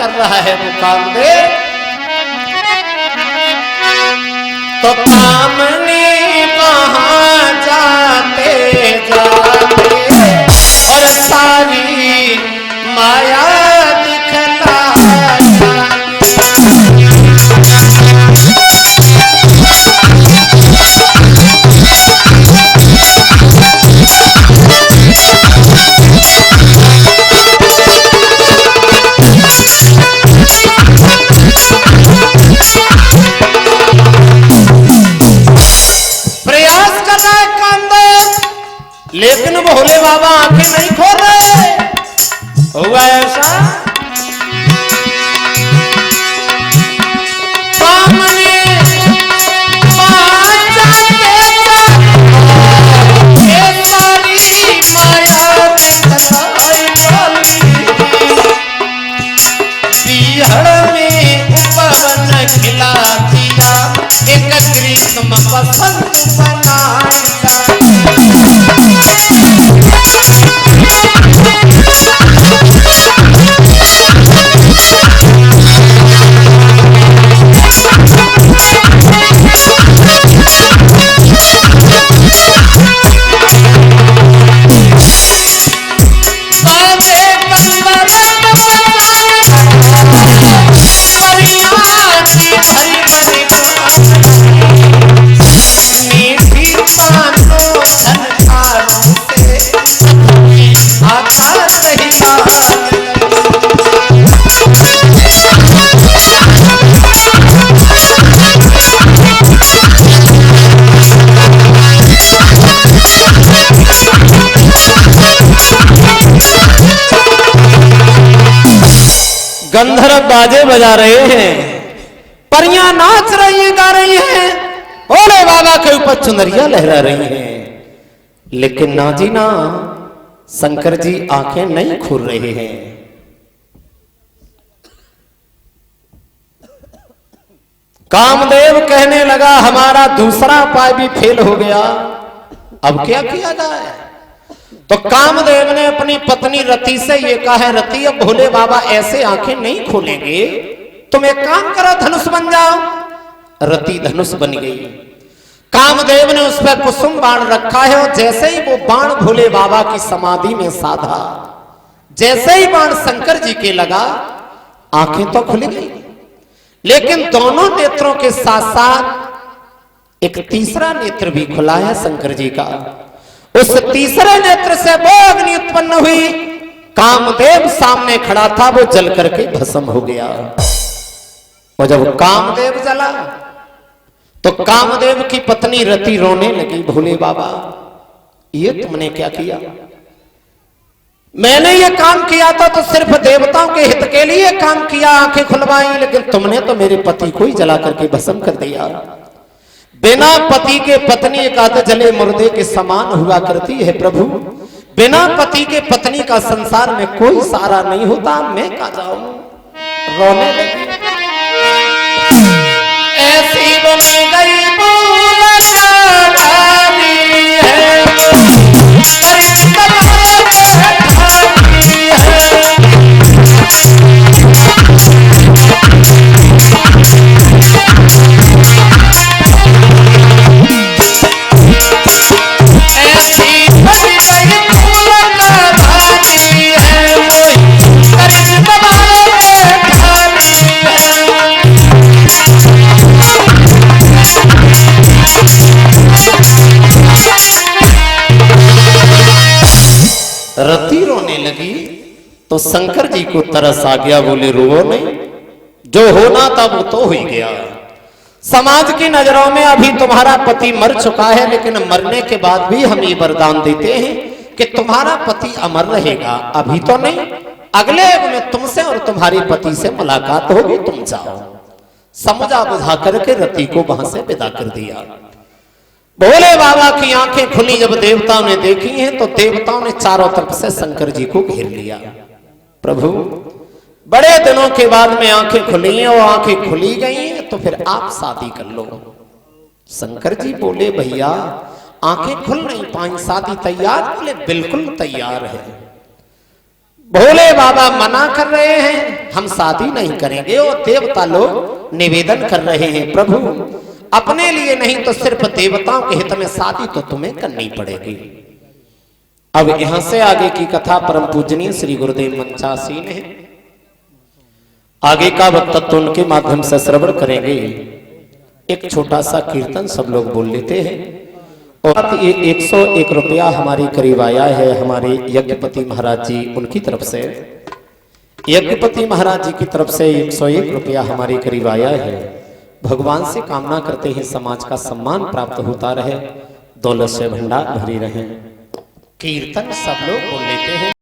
कर रहा है वो कामदेव। तो कामनी कहाँ जाते जाते और सारी माया दिखला लेकिन भोले बाबा आंखें नहीं खोल रहे। हुआ ऐसा में उपवन खिला दिया एक ग्रीष्म बसंत बनाया। गंधर्व बाजे बजा रहे हैं, परियां नाच रही हैं, गा रही हैं, भोले बाबा के ऊपर चुनरिया लहरा रही हैं। लेकिन ना जी ना, शंकर जी आंखें नहीं खुल रहे हैं। कामदेव कहने लगा हमारा दूसरा उपाय भी फेल हो गया, अब क्या किया जाए। तो कामदेव ने अपनी पत्नी रति से ये कहा है, रति अब भोले बाबा ऐसे आंखें नहीं खोलेंगे, तुम एक काम करो धनुष बन जाओ। रति धनुष बन गई। कामदेव ने उस पर कुसुम बाण रखा है और जैसे ही वो बाण भोले बाबा की समाधि में साधा, जैसे ही बाण शंकर जी के लगा, आंखें तो खुल गई, लेकिन दोनों नेत्रों के साथ साथ एक तीसरा नेत्र भी खुला है शंकर जी का। उस तीसरे नेत्र से वो अग्नि उत्पन्न हुई। कामदेव सामने खड़ा था, वो जल करके भस्म हो गया। और जब कामदेव जला तो कामदेव की पत्नी रति रोने लगी, भोले बाबा ये तुमने क्या किया। मैंने ये काम किया था तो सिर्फ देवताओं के हित के लिए काम किया, आंखें खुलवाई, लेकिन तुमने तो मेरे पति को ही जला करके भस्म कर दिया। बिना पति के पत्नी एक आध जले मुर्दे के समान हुआ करती है प्रभु। बिना पति के पत्नी का संसार में कोई सहारा नहीं होता, मैं कहां जाऊं। रोने लगी। ऐसी बनी गई रति रोने लगी तो शंकर जी को तरस आ गया, बोले रो नहीं, जो होना था वो तो हो ही गया। समाज की नजरों में अभी तुम्हारा पति मर चुका है, लेकिन मरने के बाद भी हम ये वरदान देते हैं कि तुम्हारा पति अमर रहेगा। अभी तो नहीं, अगले युग में तुमसे और तुम्हारे पति से मुलाकात होगी, तुम जाओ। समझा बुझा करके रति को वहां से विदा कर दिया। भोले बाबा की आंखें खुली जब देवताओं ने देखी हैं, तो देवताओं ने चारों तरफ से शंकर जी को घेर लिया। प्रभु बड़े दिनों के बाद में आंखें खुली हैं, और आंखें खुली गई हैं, तो फिर आप शादी कर लो। शंकर जी बोले भैया आंखें खुल नहीं पाई, शादी तैयार? बोले बिल्कुल तैयार है। भोले बाबा मना कर रहे हैं, हम शादी नहीं करेंगे। और देवता लोग निवेदन कर रहे हैं, प्रभु अपने लिए नहीं तो सिर्फ देवताओं के हित में शादी तो तुम्हें करनी पड़ेगी। अब यहां से आगे की कथा परम पूजनीय श्री गुरुदेव मंचासी ने आगे का वक्तत्व उनके माध्यम से श्रवण करेंगे। एक छोटा सा कीर्तन सब लोग बोल लेते हैं। और ये 101 रुपया हमारी करीब आया है हमारे यज्ञपति महाराज जी उनकी तरफ से। यज्ञपति महाराज जी की तरफ से 101 रुपया हमारे करीब आया है। भगवान से कामना करते हैं समाज का सम्मान प्राप्त होता रहे, दौलत से भंडार भरी रहे। कीर्तन सब लोग बोल लेते हैं।